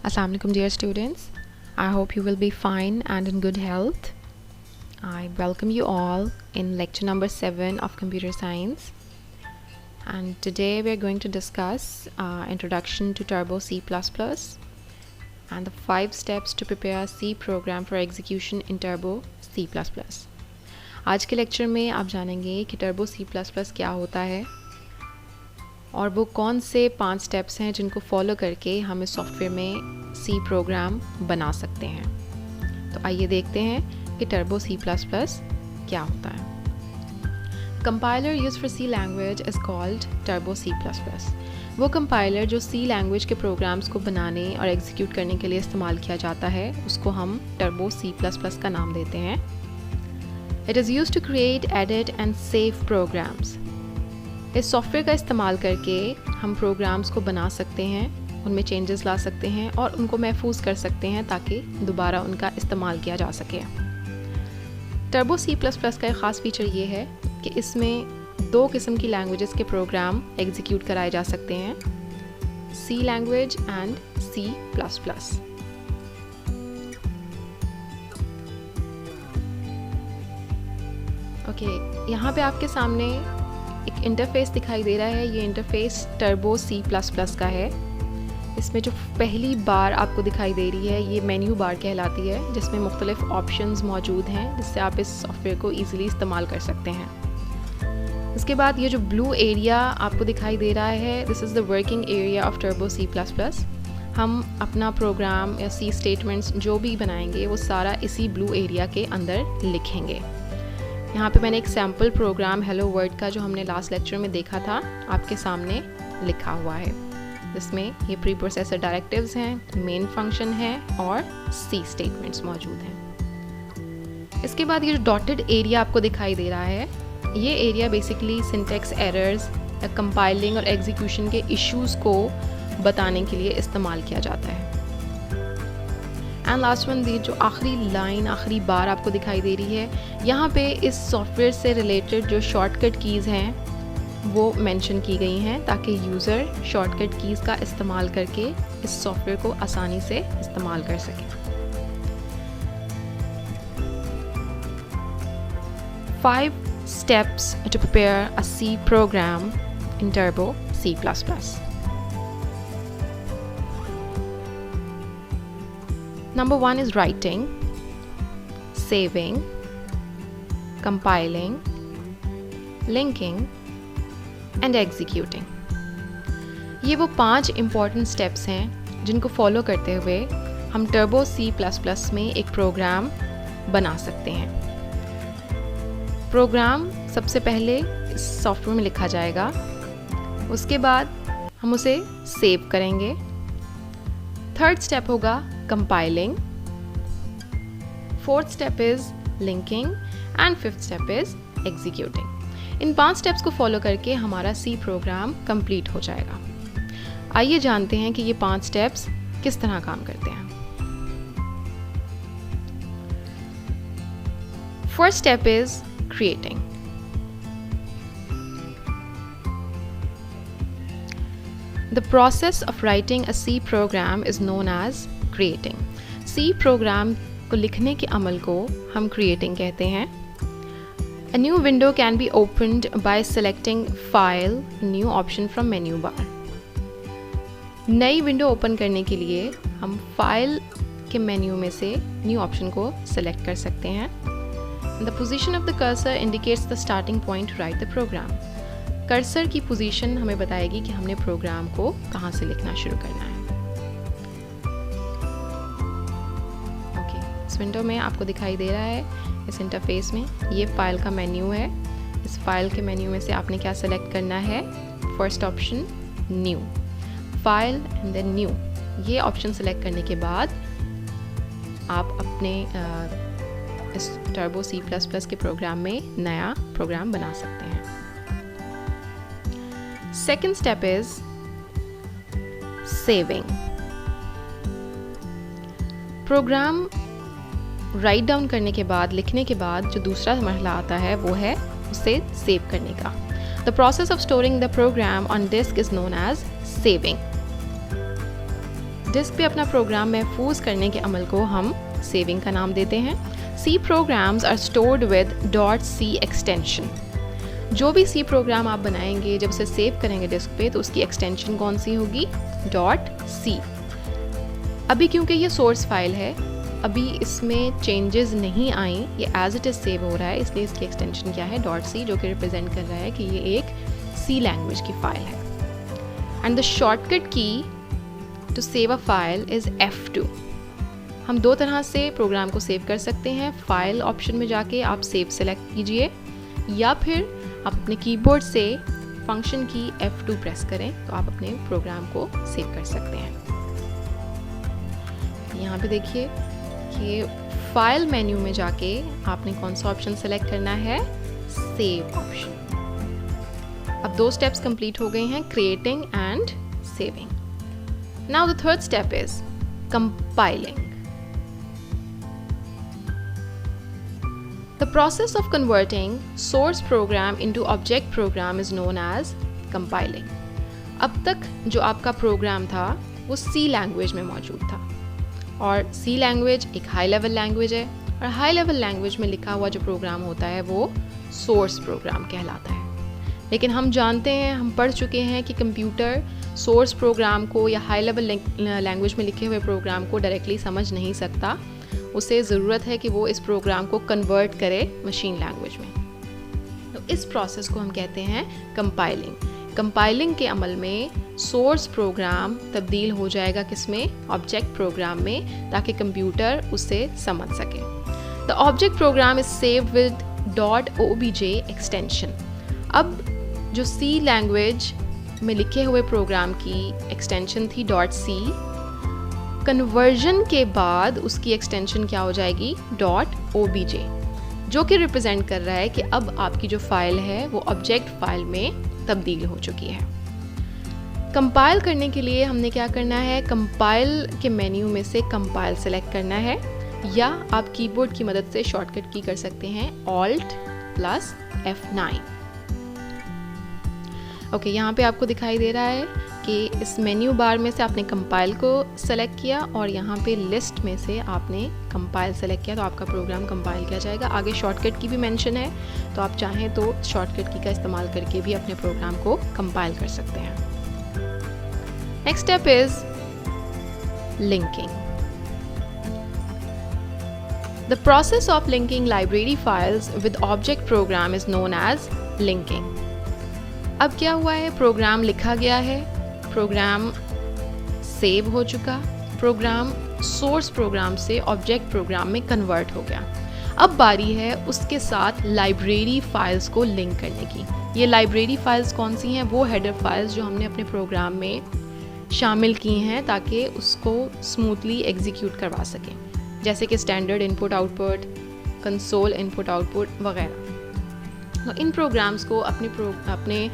Assalamu alaikum dear students. I hope you will be fine and in good health. I welcome you all in lecture number 7 of computer science. And today we are going to discuss introduction to Turbo C++ and the 5 steps to prepare a C program for execution in Turbo C++. आज के lecture में आप जानेंगे कि turbo C++ क्या होता है और वो कौन से 5 स्टेप्स हैं जिनको फॉलो करके हम इस सॉफ्टवेयर में C प्रोग्राम बना सकते हैं। तो आइए देखते हैं कि टर्बो C++ क्या होता है। Compiler use for C language is called turbo C++। वो कंपाइलर जो C लैंग्वेज के प्रोग्राम्स को बनाने और एग्जीक्यूट करने के लिए इस्तेमाल किया जाता है उसको हम टर्बो C++ का नाम देते हैं। It is use to create, edit and save programs. इस सॉफ्टवेयर का इस्तेमाल करके हम प्रोग्राम्स को बना सकते हैं, उनमें चेंजेस ला सकते हैं और उनको महफूज कर सकते हैं ताकि दोबारा उनका इस्तेमाल किया जा सके। टर्बो C++ का एक ख़ास फीचर ये है कि इसमें 2 किस्म की लैंग्वेजेस के प्रोग्राम एग्जीक्यूट कराए जा सकते हैं, C language and C++। Okay, यहाँ पे आपके सामने एक इंटरफेस दिखाई दे रहा है। ये इंटरफेस टर्बो C++ का है। इसमें जो पहली बार आपको दिखाई दे रही है ये मेन्यू बार कहलाती है, जिसमें मुख्तलिफ ऑप्शंस मौजूद हैं जिससे आप इस सॉफ्टवेयर को ईज़िली इस्तेमाल कर सकते हैं। इसके बाद ये जो ब्लू एरिया आपको दिखाई दे रहा है, this is the working area of turbo C++। हम अपना प्रोग्राम या C स्टेटमेंट्स जो भी बनाएंगे वो सारा इसी ब्लू एरिया के अंदर लिखेंगे। यहाँ पे मैंने एक सैम्पल प्रोग्राम हेलो वर्ल्ड का जो हमने लास्ट लेक्चर में देखा था आपके सामने लिखा हुआ है, जिसमें ये प्री प्रोसेसर डायरेक्टिव्स हैं, मेन फंक्शन है और C स्टेटमेंट्स मौजूद हैं। इसके बाद ये जो डॉटेड एरिया आपको दिखाई दे रहा है, ये एरिया बेसिकली सिंटेक्स एरर्स या कंपाइलिंग और एग्जीक्यूशन के इश्यूज़ को बताने के लिए इस्तेमाल किया जाता है। एंड लास्ट वन, दी जो आखिरी लाइन, आखिरी बार आपको दिखाई दे रही है, यहाँ पे इस सॉफ्टवेयर से रिलेटेड जो शॉर्टकट कीज़ हैं वो मेंशन की गई हैं ताकि यूज़र शॉर्टकट कीज़ का इस्तेमाल करके इस सॉफ्टवेयर को आसानी से इस्तेमाल कर सके। 5 steps to prepare a C program in Turbo C++. Number 1 is writing, saving, compiling, linking and executing. ये वो 5 important steps हैं जिनको फॉलो करते हुए हम टर्बो C++ में एक प्रोग्राम बना सकते हैं। प्रोग्राम सबसे पहले इस सॉफ्टवेयर में लिखा जाएगा, उसके बाद हम उसे सेव करेंगे। 3rd स्टेप होगा compiling, 4th step is linking and 5th step is executing. In 5 steps को फॉलो करके हमारा C प्रोग्राम कंप्लीट हो जाएगा। आइए जानते हैं कि ये 5 स्टेप्स किस तरह काम करते हैं। First step is creating. The process of writing a C program is known as creating. C program को लिखने के अमल को हम creating कहते हैं। A new window can be opened by selecting File, New option from menu bar. नई window open करने के लिए हम फाइल के मेन्यू में से न्यू ऑप्शन को सेलेक्ट कर सकते हैं। The position of the cursor indicates the starting point to write the program. Cursor की पोजीशन हमें बताएगी कि हमने प्रोग्राम को कहाँ से लिखना शुरू करना है। इस विंडो में आपको दिखाई दे रहा है, इस इंटरफेस में ये फाइल का मेन्यू है। इस फाइल के मेन्यू में से आपने क्या सेलेक्ट करना है? First option new, file and then new. ये ऑप्शन सेलेक्ट करने के बाद आप अपने इस टर्बो C++ के प्रोग्राम में नया प्रोग्राम बना सकते हैं। Second step is saving. Program write down करने के बाद, लिखने के बाद जो दूसरा मरहला आता है वो है उसे सेव करने का। The process of storing the program on disk is known as saving. Disk पे अपना प्रोग्राम महफूज करने के अमल को हम सेविंग का नाम देते हैं। C programs are stored with .c extension। जो भी C प्रोग्राम आप बनाएंगे, जब उसे सेव करेंगे डिस्क पे, तो उसकी एक्सटेंशन कौन सी होगी? .c। अभी क्योंकि ये सोर्स फाइल है, अभी इसमें चेंजेस नहीं आई, ये एज इट इज़ सेव हो रहा है, इसलिए इसकी एक्सटेंशन क्या है? .c, जो कि रिप्रेजेंट कर रहा है कि ये एक C लैंग्वेज की फाइल है। And the shortcut key to save a file is F2। हम दो तरह से प्रोग्राम को सेव कर सकते हैं। फाइल ऑप्शन में जाके आप सेव सेलेक्ट कीजिए, या फिर आप अपने कीबोर्ड से फंक्शन की F2 प्रेस करें तो आप अपने प्रोग्राम को सेव कर सकते हैं। यहाँ पे देखिए कि फाइल मेन्यू में जाके आपने कौन सा ऑप्शन सेलेक्ट करना है? Save option. अब 2 स्टेप्स कंप्लीट हो गए हैं, creating and saving. Now the third step is compiling. The process of converting source program into object program is known as compiling। अब तक जो आपका प्रोग्राम था वो C लैंग्वेज में मौजूद था, और C लैंग्वेज एक हाई लेवल लैंग्वेज है, और हाई लेवल लैंग्वेज में लिखा हुआ जो प्रोग्राम होता है वो सोर्स प्रोग्राम कहलाता है। लेकिन हम जानते हैं, हम पढ़ चुके हैं कि कंप्यूटर सोर्स प्रोग्राम को या हाई लेवल लैंग्वेज में लिखे हुए प्रोग्राम को डायरेक्टली समझ नहीं सकता। उसे ज़रूरत है कि वो इस प्रोग्राम को कन्वर्ट करे मशीन लैंग्वेज में। तो इस प्रोसेस को हम कहते हैं कंपाइलिंग। कंपाइलिंग के अमल में सोर्स प्रोग्राम तब्दील हो जाएगा किसमें? ऑब्जेक्ट प्रोग्राम में, ताकि कंप्यूटर उसे समझ सके। The object program is saved with .obj extension. अब जो C लैंग्वेज में लिखे हुए प्रोग्राम की एक्सटेंशन थी .c, कन्वर्जन के बाद उसकी एक्सटेंशन क्या हो जाएगी? .obj, जो कि रिप्रेजेंट कर रहा है कि अब आपकी जो फाइल है वो ऑब्जेक्ट फाइल में तब्दील हो चुकी है। कंपाइल करने के लिए हमने क्या करना है? कंपाइल के मेन्यू में से कंपाइल सेलेक्ट करना है, या आप कीबोर्ड की मदद से शॉर्टकट की कर सकते हैं Alt+F9। ओके, यहाँ पे आपको दिखाई दे रहा है कि इस मेन्यू बार में से आपने कंपाइल को सेलेक्ट किया, और यहाँ पे लिस्ट में से आपने कंपाइल सेलेक्ट किया, तो आपका प्रोग्राम कंपाइल किया जाएगा। आगे शॉर्टकट की भी मेंशन है, तो आप चाहें तो शॉर्टकट की का इस्तेमाल करके भी अपने प्रोग्राम को कंपाइल कर सकते हैं। Next step is linking. The process of linking library files with object program is known as linking. अब क्या हुआ है? प्रोग्राम लिखा गया है, प्रोग्राम सेव हो चुका, प्रोग्राम सोर्स प्रोग्राम से ऑब्जेक्ट प्रोग्राम में कन्वर्ट हो गया। अब बारी है उसके साथ लाइब्रेरी फाइल्स को लिंक करने की। ये लाइब्रेरी फाइल्स कौन सी हैं? वो हेडर फाइल्स जो हमने अपने प्रोग्राम में शामिल की हैं ताकि उसको स्मूथली एग्जीक्यूट करवा सकें, जैसे कि standard input output, console input output वगैरह। तो इन प्रोग्राम्स को अपने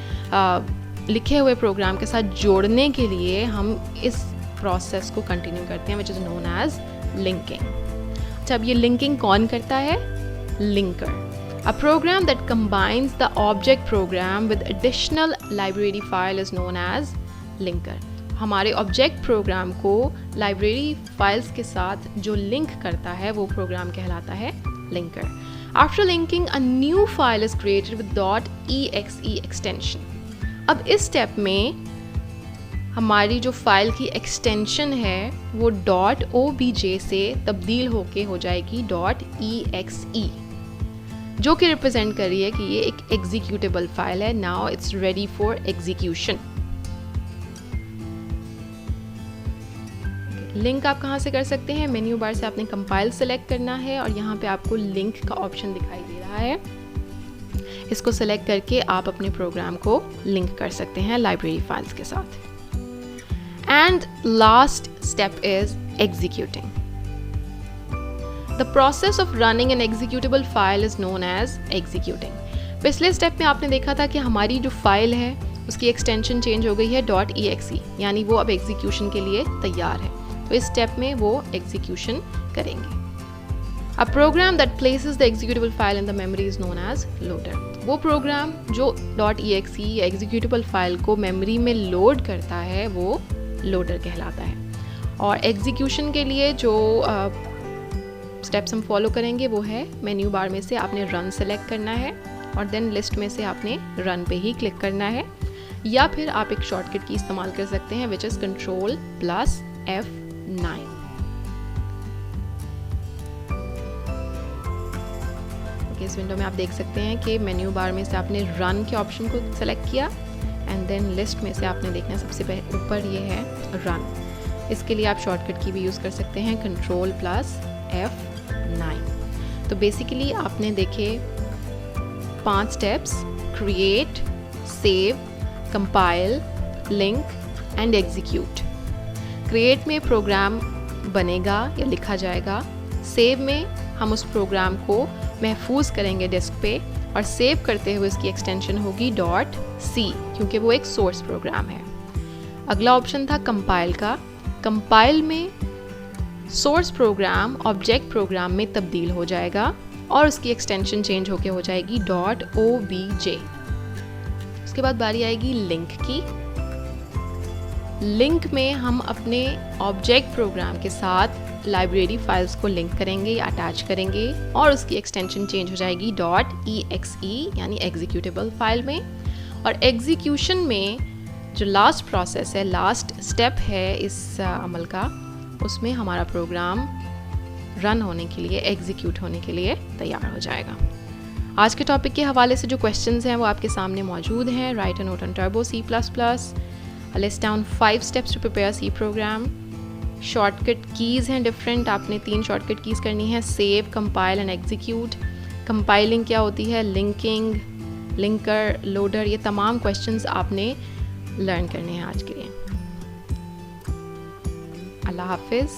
लिखे हुए प्रोग्राम के साथ जोड़ने के लिए हम इस प्रोसेस को कंटिन्यू करते हैं, which is known as linking. अच्छा, अब ये लिंकिंग कौन करता है? Linker. A program that combines the object program with additional library file is known as linker. हमारे ऑब्जेक्ट प्रोग्राम को लाइब्रेरी फाइल्स के साथ जो लिंक करता है वो प्रोग्राम कहलाता है linker. After linking, a new file is created with .exe extension। अब इस स्टेप में हमारी जो फाइल की एक्सटेंशन है वो .obj से तब्दील होके हो जाएगी .exe, जो कि रिप्रेजेंट कर रही है कि ये एक एग्जीक्यूटेबल फाइल है। Now it's ready for execution. Link आप कहाँ से कर सकते हैं? मेन्यू बार से आपने कंपाइल सेलेक्ट करना है, और यहाँ पे आपको लिंक का ऑप्शन दिखाई दे रहा है। इसको सेलेक्ट करके आप अपने प्रोग्राम को लिंक कर सकते हैं लाइब्रेरी फाइल्स के साथ। And last step is executing. The process of running an executable file is known as executing. पिछले स्टेप में आपने देखा था कि हमारी जो फाइल है उसकी एक्सटेंशन चेंज हो गई है .exe, यानी वो अब एग्जीक्यूशन के लिए तैयार है। तो इस स्टेप में वो एग्जीक्यूशन करेंगे। A program that places the executable file in the memory is known as loader. वो प्रोग्राम जो .exe या एग्जीक्यूटेबल फाइल को मेमोरी में लोड करता है वो लोडर कहलाता है। और एग्जीक्यूशन के लिए जो स्टेप्स हम फॉलो करेंगे वो है मेन्यू बार में से आपने रन सेलेक्ट करना है और देन लिस्ट में से आपने रन पे ही क्लिक करना है, या फिर आप एक शॉर्टकट की इस्तेमाल कर सकते हैं विच इज़ Ctrl+F9। इस विंडो में आप देख सकते हैं कि मेन्यू बार में से आपने रन के ऑप्शन को सेलेक्ट किया एंड देन लिस्ट में से आपने देखना सबसे ऊपर ये है रन। इसके लिए आप शॉर्टकट की भी यूज़ कर सकते हैं Ctrl+F9। तो बेसिकली आपने देखे 5 steps: create, save, compile, link and execute. Create में प्रोग्राम बनेगा या लिखा जाएगा, सेव में हम उस प्रोग्राम को महफूज करेंगे डेस्क पे और सेव करते हुए उसकी एक्सटेंशन होगी .c क्योंकि वो एक सोर्स प्रोग्राम है। अगला ऑप्शन था कंपाइल का। कंपाइल में सोर्स प्रोग्राम ऑब्जेक्ट प्रोग्राम में तब्दील हो जाएगा और उसकी एक्सटेंशन चेंज होके हो जाएगी .obj। उसके बाद बारी आएगी लिंक की। लिंक में हम अपने ऑब्जेक्ट प्रोग्राम के साथ लाइब्रेरी फाइल्स को लिंक करेंगे या अटैच करेंगे और उसकी एक्सटेंशन चेंज हो जाएगी .exe यानी एग्जीक्यूटेबल फाइल में। और एग्जीक्यूशन में जो लास्ट प्रोसेस है, लास्ट स्टेप है इस अमल का, उसमें हमारा प्रोग्राम रन होने के लिए, एग्जीक्यूट होने के लिए तैयार हो जाएगा। आज के टॉपिक के हवाले से जो क्वेश्चंस हैं वो आपके सामने मौजूद हैं। Write a note on turbo C++, list down 5 steps to prepare C program. Shortcut keys हैं डिफरेंट, आपने 3 शॉर्टकट कीज़ करनी है: save, compile and execute. Compiling क्या होती है, लिंकिंग, लिंकर, लोडर, ये तमाम क्वेश्चंस आपने लर्न करने हैं आज के लिए। अल्लाह हाफिज़।